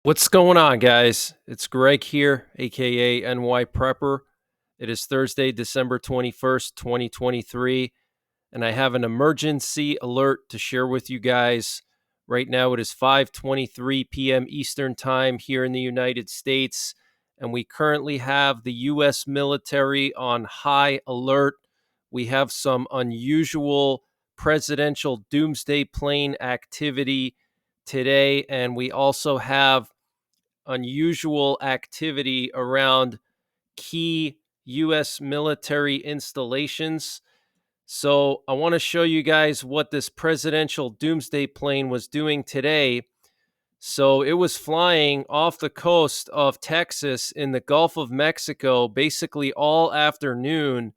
What's going on, guys? It's Greg here, aka NYPrepper. It is Thursday, December 21st, 2023, and I have an emergency alert to share with you guys. Right now, it is 5:23 p.m. Eastern Time here in the United States, and we currently have the U.S. military on high alert. We have some unusual presidential doomsday plane activity today, and we also have unusual activity around key U.S. military installations. So, I want to show you guys what this presidential doomsday plane was doing today. So, it was flying off the coast of Texas in the Gulf of Mexico basically all afternoon,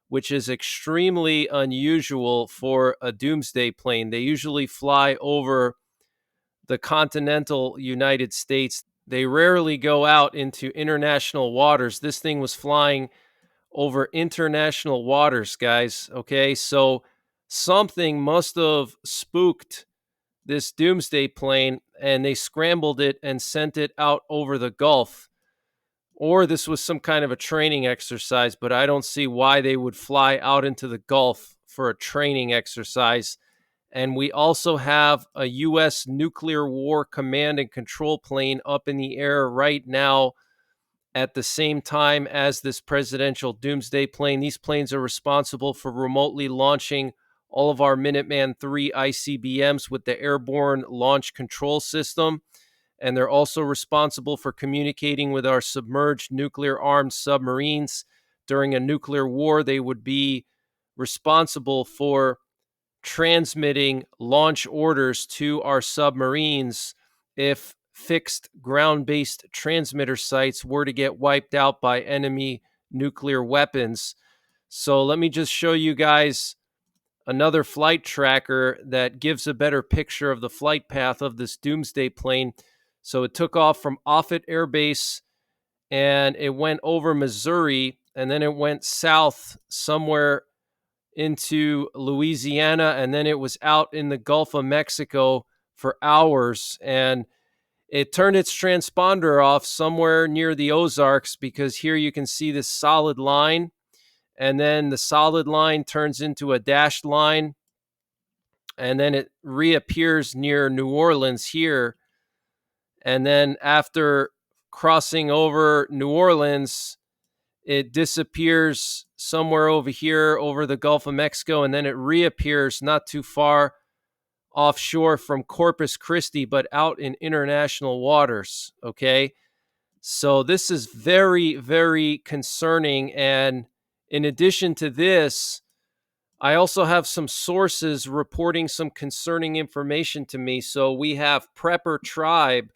which is extremely unusual for a doomsday plane. They usually fly over the continental United States. They rarely go out into international waters. This thing was flying over international waters, guys. Okay, so something must have spooked this doomsday plane and they scrambled it and sent it out over the Gulf. Or this was some kind of a training exercise, but I don't see why they would fly out into the Gulf for a training exercise. And we also have a U.S. nuclear war command and control plane up in the air right now at the same time as this presidential doomsday plane. These planes are responsible for remotely launching all of our Minuteman III ICBMs with the Airborne Launch Control System. And they're also responsible for communicating with our submerged nuclear armed submarines. During a nuclear war, they would be responsible for transmitting launch orders to our submarines if fixed ground-based transmitter sites were to get wiped out by enemy nuclear weapons. So let me just show you guys another flight tracker that gives a better picture of the flight path of this doomsday plane. So it took off from Offutt Air Base and it went over Missouri and then it went south somewhere into Louisiana, and then it was out in the Gulf of Mexico for hours. And it turned its transponder off somewhere near the Ozarks because here you can see this solid line. And then the solid line turns into a dashed line. And then it reappears near New Orleans here. And then after crossing over New Orleans, it disappears somewhere over here over the Gulf of Mexico, and then it reappears not too far offshore from Corpus Christi, but out in international waters. Okay. So this is very, very concerning. And in addition to this, I also have some sources reporting some concerning information to me. So we have Prepper Tribe.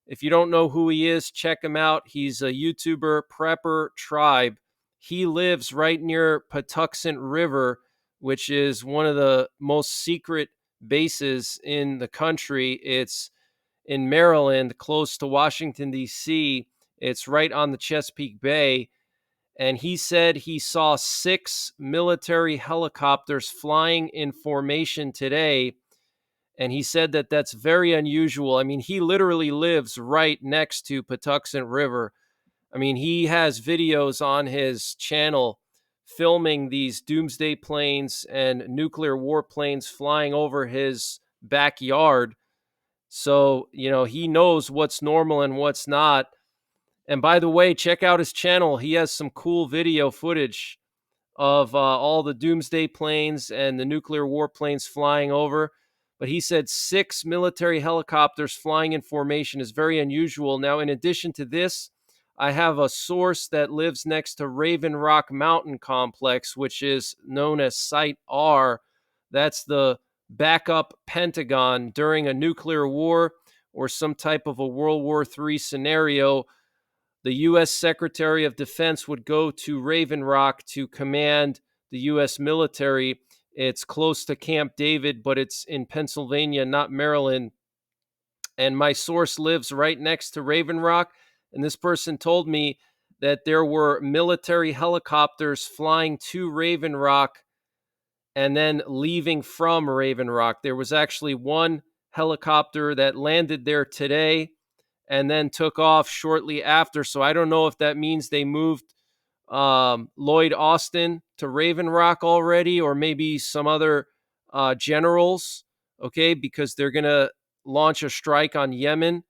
If you don't know who he is, check him out. He's a YouTuber, Prepper Tribe. He lives right near Patuxent River, which is one of the most secret bases in the country. It's in Maryland, close to Washington, D.C. It's right on the Chesapeake Bay. And he said he saw 6 military helicopters flying in formation today. And he said that that's very unusual. I mean, he literally lives right next to Patuxent River. I mean, he has videos on his channel filming these doomsday planes and nuclear warplanes flying over his backyard. So, he knows what's normal and what's not. And by the way, check out his channel. He has some cool video footage of all the doomsday planes and the nuclear warplanes flying over. But he said 6 military helicopters flying in formation is very unusual. Now, in addition to this, I have a source that lives next to Raven Rock Mountain Complex, which is known as Site R. That's the backup Pentagon during a nuclear war or some type of a World War III scenario. The U.S. Secretary of Defense would go to Raven Rock to command the U.S. military. It's close to Camp David, but it's in Pennsylvania, not Maryland. And my source lives right next to Raven Rock. And this person told me that there were military helicopters flying to Raven Rock and then leaving from Raven Rock. There was actually one helicopter that landed there today, and then took off shortly after. So I don't know if that means they moved Lloyd Austin to Raven Rock already, or maybe some other generals, okay, because they're going to launch a strike on Yemen.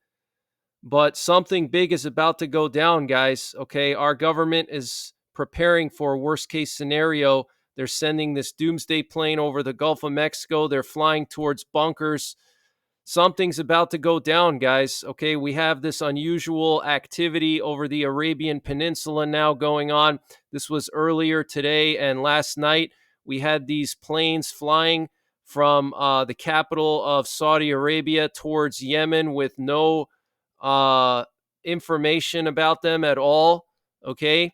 But something big is about to go down, guys, okay? Our government is preparing for a worst case scenario. They're sending this Doomsday plane over the Gulf of Mexico. They're flying towards bunkers. Something's about to go down, guys. Okay, we have this unusual activity over the Arabian Peninsula now going on. This was earlier today and last night. We had these planes flying from the capital of Saudi Arabia towards Yemen with no information about them at all. Okay,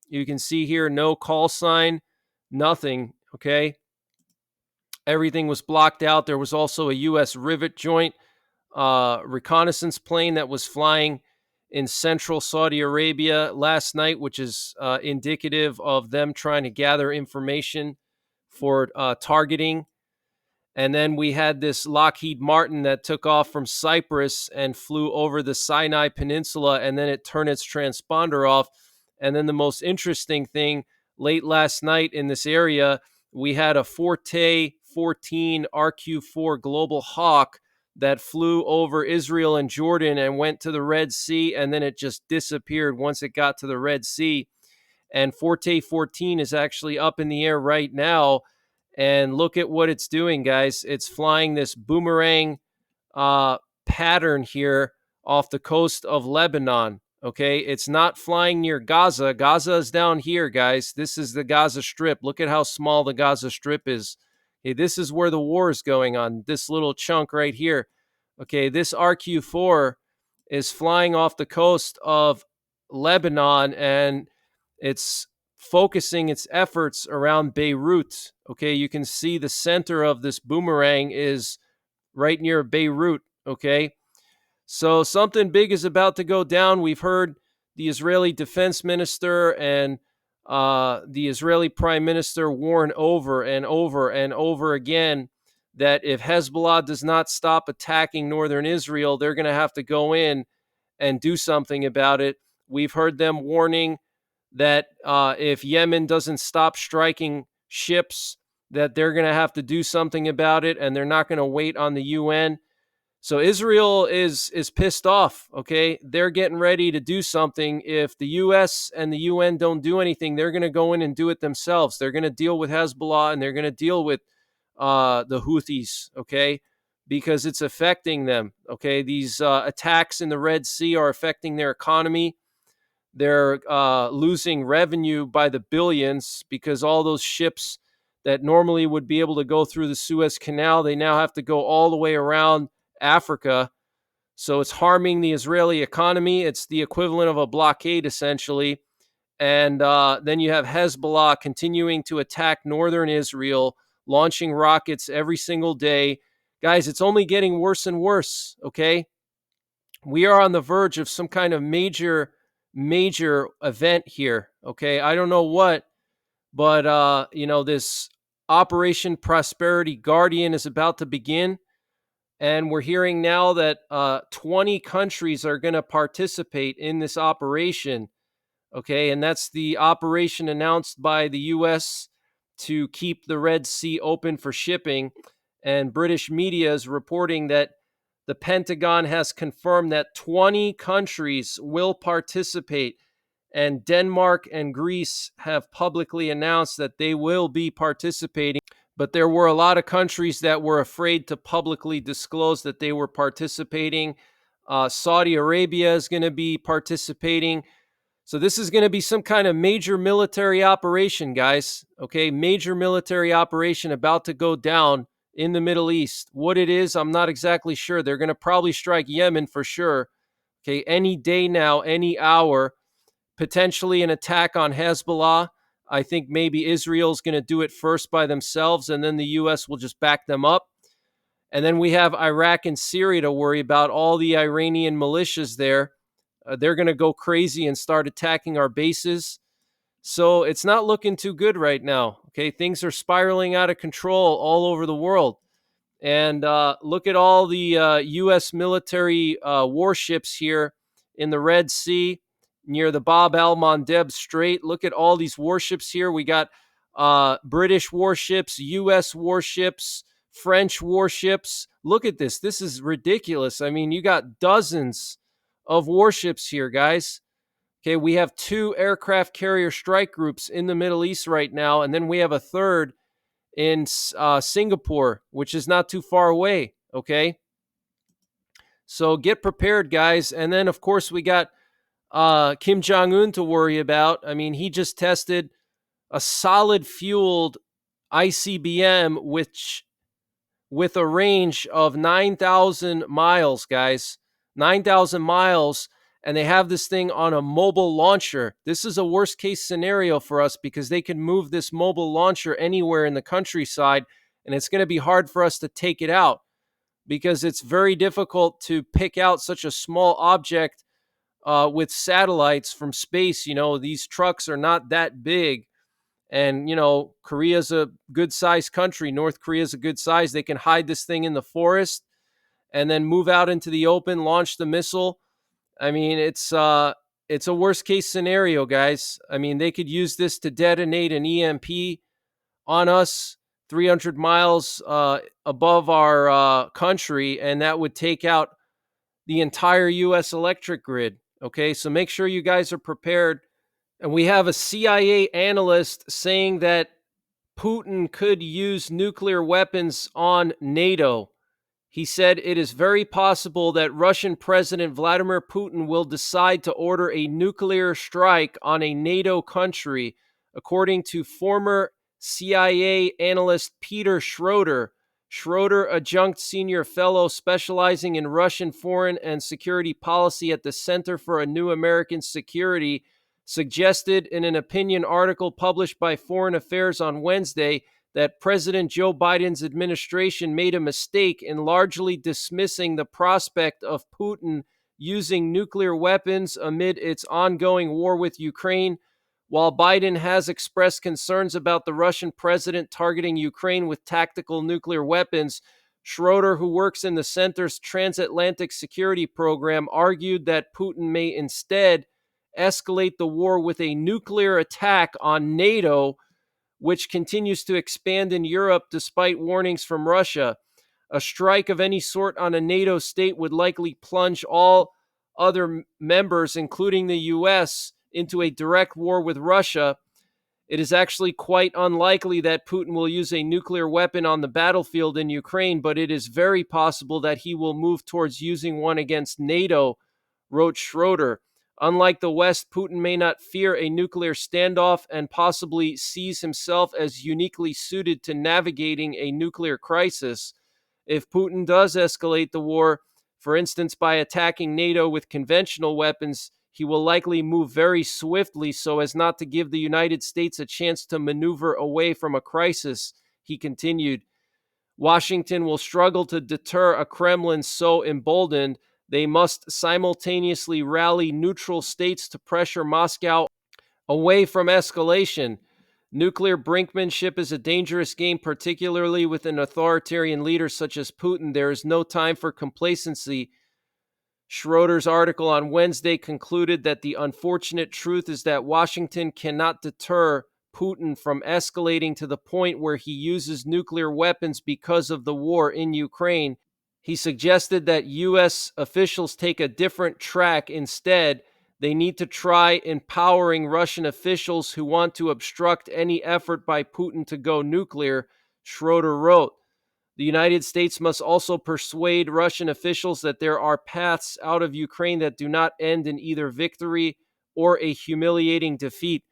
you can see here no call sign, nothing. Okay, everything was blocked out. There was also a U.S. rivet joint reconnaissance plane that was flying in central Saudi Arabia last night, which is indicative of them trying to gather information for targeting. And then we had this Lockheed Martin that took off from Cyprus and flew over the Sinai Peninsula, and then it turned its transponder off. And then the most interesting thing, late last night in this area, we had a Forte 14 RQ-4 Global Hawk that flew over Israel and Jordan and went to the Red Sea, and then it just disappeared once it got to the Red Sea. And Forte 14 is actually up in the air right now. And look at what it's doing, guys. It's flying this boomerang pattern here off the coast of Lebanon. Okay, it's not flying near Gaza. Gaza is down here, guys. This is the Gaza Strip. Look at how small the Gaza Strip is. Okay, this is where the war is going on, this little chunk right here. Okay, this RQ-4 is flying off the coast of Lebanon, and it's focusing its efforts around Beirut. Okay, you can see the center of this boomerang is right near Beirut. Okay, so something big is about to go down. We've heard the Israeli defense minister and the Israeli prime minister warn over and over and over again that if Hezbollah does not stop attacking northern Israel, they're going to have to go in and do something about it. We've heard them warning that if Yemen doesn't stop striking ships, that they're going to have to do something about it, and they're not going to wait on the UN. So Israel is pissed off, okay? They're getting ready to do something. If the US and the UN don't do anything, they're going to go in and do it themselves. They're going to deal with Hezbollah, and they're going to deal with the Houthis, okay? Because it's affecting them, okay? These attacks in the Red Sea are affecting their economy. They're losing revenue by the billions because all those ships that normally would be able to go through the Suez Canal, they now have to go all the way around Africa. So it's harming the Israeli economy. It's the equivalent of a blockade, essentially. And then you have Hezbollah continuing to attack northern Israel, launching rockets every single day. Guys, it's only getting worse and worse, okay? We are on the verge of some kind of major event here, okay? I don't know what, but this Operation Prosperity Guardian is about to begin, and we're hearing now that 20 countries are going to participate in this operation, okay? And that's the operation announced by the U.S. to keep the Red Sea open for shipping, and British media is reporting that the Pentagon has confirmed that 20 countries will participate, and Denmark and Greece have publicly announced that they will be participating. But there were a lot of countries that were afraid to publicly disclose that they were participating. Saudi Arabia is going to be participating. So this is going to be some kind of major military operation, guys. Okay, major military operation about to go down in the Middle East. What it is, I'm not exactly sure. They're going to probably strike Yemen for sure. Okay, any day now, any hour, potentially an attack on Hezbollah. I think maybe Israel's going to do it first by themselves, and then the U.S. will just back them up. And then we have Iraq and Syria to worry about, all the Iranian militias there. They're going to go crazy and start attacking our bases. So it's not looking too good right now. Okay, things are spiraling out of control all over the world. And look at all the U.S. military warships here in the Red Sea near the Bab el Mandeb Strait. Look at all these warships here. We got British warships, U.S. warships, French warships. Look at this. This is ridiculous. I mean, you got dozens of warships here, guys. Okay, we have 2 aircraft carrier strike groups in the Middle East right now, and then we have a third in Singapore, which is not too far away. Okay, so get prepared, guys. And then, of course, we got Kim Jong Un to worry about. I mean, he just tested a solid fueled ICBM, which with a range of 9,000 miles, guys. 9,000 miles. And they have this thing on a mobile launcher. This is a worst case scenario for us because they can move this mobile launcher anywhere in the countryside, and it's going to be hard for us to take it out because it's very difficult to pick out such a small object with satellites from space. You know, these trucks are not that big. And, you know, Korea's a good sized country. North Korea's a good size. They can hide this thing in the forest and then move out into the open, launch the missile. I mean, it's a worst case scenario, guys. I mean, they could use this to detonate an EMP on us 300 miles above our country, and that would take out the entire U.S. electric grid. Okay, so make sure you guys are prepared. And we have a CIA analyst saying that Putin could use nuclear weapons on NATO. He said it is very possible that Russian President Vladimir Putin will decide to order a nuclear strike on a NATO country, according to former CIA analyst Peter Schroeder. Schroeder, adjunct senior fellow specializing in Russian foreign and security policy at the Center for a New American Security, suggested in an opinion article published by Foreign Affairs on Wednesday that President Joe Biden's administration made a mistake in largely dismissing the prospect of Putin using nuclear weapons amid its ongoing war with Ukraine. While Biden has expressed concerns about the Russian president targeting Ukraine with tactical nuclear weapons, Schroeder, who works in the center's transatlantic security program, argued that Putin may instead escalate the war with a nuclear attack on NATO, which continues to expand in Europe despite warnings from Russia. A strike of any sort on a NATO state would likely plunge all other members, including the U.S., into a direct war with Russia. It is actually quite unlikely that Putin will use a nuclear weapon on the battlefield in Ukraine, but it is very possible that he will move towards using one against NATO, wrote Schroeder. Unlike the West, Putin may not fear a nuclear standoff and possibly sees himself as uniquely suited to navigating a nuclear crisis. If Putin does escalate the war, for instance by attacking NATO with conventional weapons, he will likely move very swiftly so as not to give the United States a chance to maneuver away from a crisis, he continued. Washington will struggle to deter a Kremlin so emboldened. They must simultaneously rally neutral states to pressure Moscow away from escalation. Nuclear brinkmanship is a dangerous game, particularly with an authoritarian leader such as Putin. There is no time for complacency. Schroeder's article on Wednesday concluded that the unfortunate truth is that Washington cannot deter Putin from escalating to the point where he uses nuclear weapons because of the war in Ukraine. He suggested that U.S. officials take a different track instead. They need to try empowering Russian officials who want to obstruct any effort by Putin to go nuclear, Schroeder wrote. The United States must also persuade Russian officials that there are paths out of Ukraine that do not end in either victory or a humiliating defeat.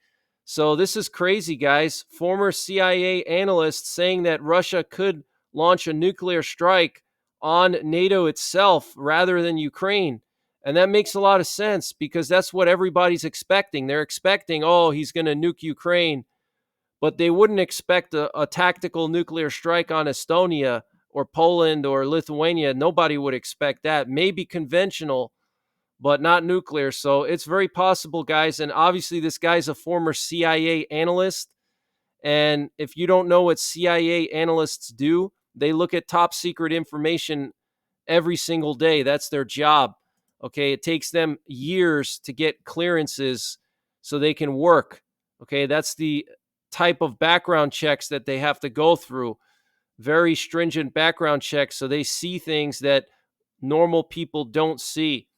So this is crazy, guys. Former CIA analysts saying that Russia could launch a nuclear strike on NATO itself rather than Ukraine. And that makes a lot of sense because that's what everybody's expecting. They're expecting, oh, he's going to nuke Ukraine. But they wouldn't expect a tactical nuclear strike on Estonia or Poland or Lithuania. Nobody would expect that. Maybe conventional, but not nuclear. So it's very possible, guys. And obviously, this guy's a former CIA analyst. And if you don't know what CIA analysts do, They look at top secret information every single day. That's their job. Okay. It takes them years to get clearances so they can work. Okay. That's the type of background checks that they have to go through. Very stringent background checks. So they see things that normal people don't see.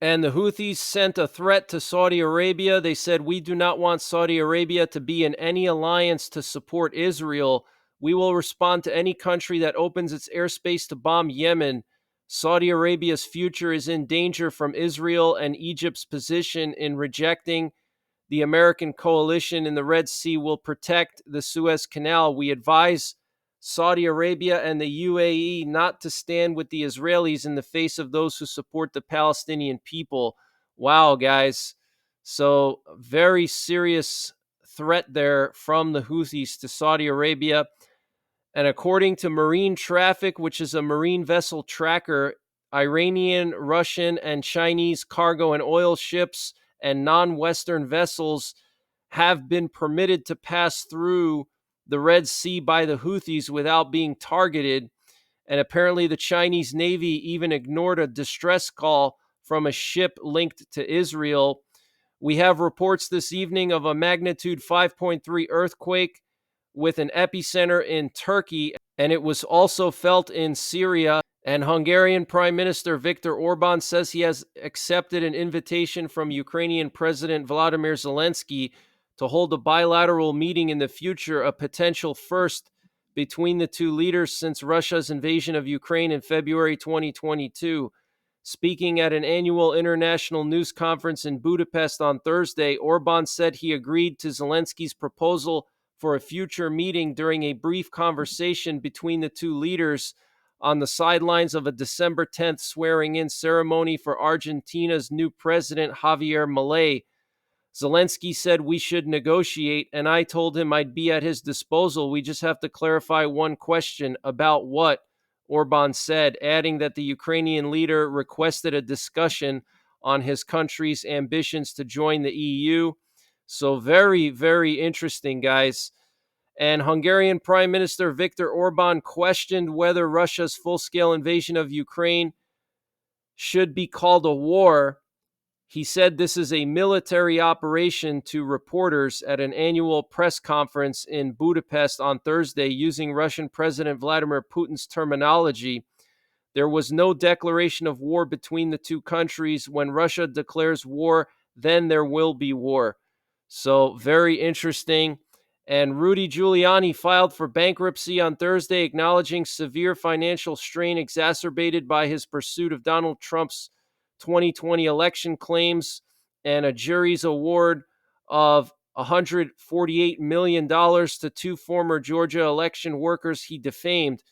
And the Houthis sent a threat to Saudi Arabia. They said, "We do not want Saudi Arabia to be in any alliance to support Israel. We will respond to any country that opens its airspace to bomb Yemen. Saudi Arabia's future is in danger from Israel and Egypt's position in rejecting the American coalition in the Red Sea will protect the Suez Canal. We advise Saudi Arabia and the UAE not to stand with the Israelis in the face of those who support the Palestinian people." Wow, guys. So, very serious threat there from the Houthis to Saudi Arabia. And according to Marine Traffic, which is a marine vessel tracker, Iranian, Russian, and Chinese cargo and oil ships and non-Western vessels have been permitted to pass through the Red Sea by the Houthis without being targeted. And apparently the Chinese Navy even ignored a distress call from a ship linked to Israel. We have reports this evening of a magnitude 5.3 earthquake with an epicenter in Turkey, and it was also felt in Syria. And Hungarian Prime Minister Viktor Orban says he has accepted an invitation from Ukrainian President Volodymyr Zelensky to hold a bilateral meeting in the future, a potential first between the two leaders since Russia's invasion of Ukraine in February 2022. Speaking at an annual international news conference in Budapest on Thursday, Orban said he agreed to Zelensky's proposal for a future meeting during a brief conversation between the two leaders on the sidelines of a December 10th swearing-in ceremony for Argentina's new president, Javier Milei. Zelensky said we should negotiate, and I told him I'd be at his disposal. We just have to clarify one question. About what? Orban said, adding that the Ukrainian leader requested a discussion on his country's ambitions to join the EU. So very, very interesting, guys. And Hungarian Prime Minister Viktor Orban questioned whether Russia's full-scale invasion of Ukraine should be called a war. He said this is a military operation to reporters at an annual press conference in Budapest on Thursday, using Russian President Vladimir Putin's terminology. There was no declaration of war between the two countries. When Russia declares war, then there will be war. So very interesting. And Rudy Giuliani filed for bankruptcy on Thursday, acknowledging severe financial strain exacerbated by his pursuit of Donald Trump's 2020 election claims and a jury's award of $148 million to two former Georgia election workers he defamed.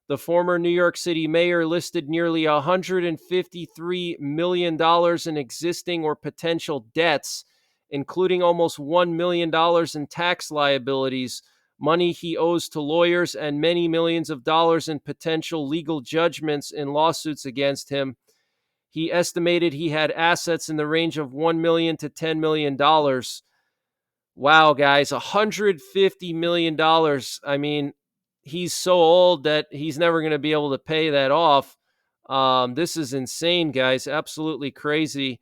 The former New York City mayor listed nearly $153 million in existing or potential debts, including almost $1 million in tax liabilities, money he owes to lawyers, and many millions of dollars in potential legal judgments in lawsuits against him. He estimated he had assets in the range of $1 million to $10 million. Wow, guys, $150 million. I mean, he's so old that he's never going to be able to pay that off. This is insane, guys. Absolutely crazy.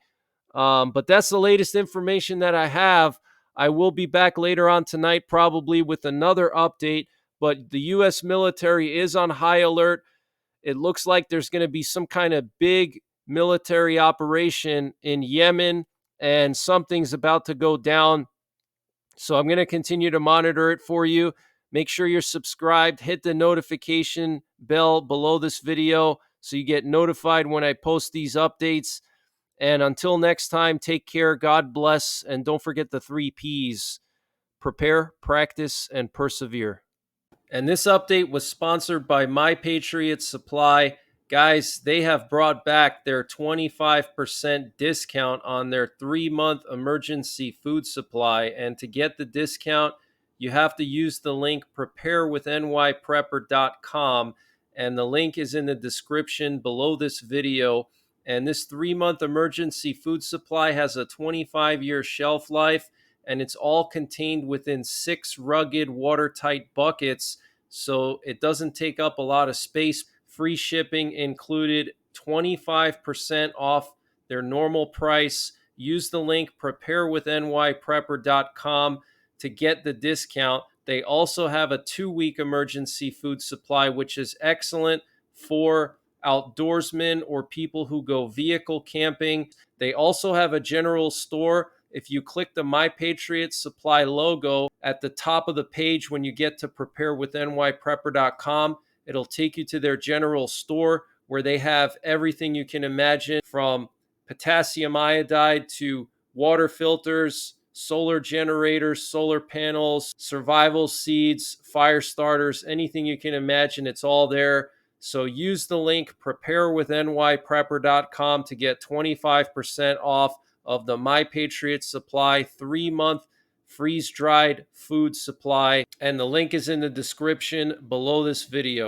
But that's the latest information that I have. I will be back later on tonight, probably with another update. But the U.S. military is on high alert. It looks like there's going to be some kind of big military operation in Yemen, and something's about to go down. So I'm going to continue to monitor it for you. Make sure you're subscribed. Hit the notification bell below this video so you get notified when I post these updates. And until next time, take care, God bless, and don't forget the 3 Ps: prepare, practice, and persevere. And this update was sponsored by My Patriot Supply. Guys, they have brought back their 25% discount on their 3-month emergency food supply. And to get the discount, you have to use the link preparewithNYPrepper.com. And the link is in the description below this video. And this 3-month emergency food supply has a 25-year shelf life, and it's all contained within 6 rugged, watertight buckets so it doesn't take up a lot of space. Free shipping included, 25% off their normal price. Use the link preparewithnyprepper.com to get the discount. They also have a 2-week emergency food supply, which is excellent for outdoorsmen or people who go vehicle camping. They also have a general store. If you click the My Patriot Supply logo at the top of the page when you get to preparewithnyprepper.com, it'll take you to their general store where they have everything you can imagine, from potassium iodide to water filters, solar generators, solar panels, survival seeds, fire starters, anything you can imagine, it's all there. So use the link preparewithnyprepper.com to get 25% off of the My Patriot Supply 3-month freeze-dried food supply. And the link is in the description below this video.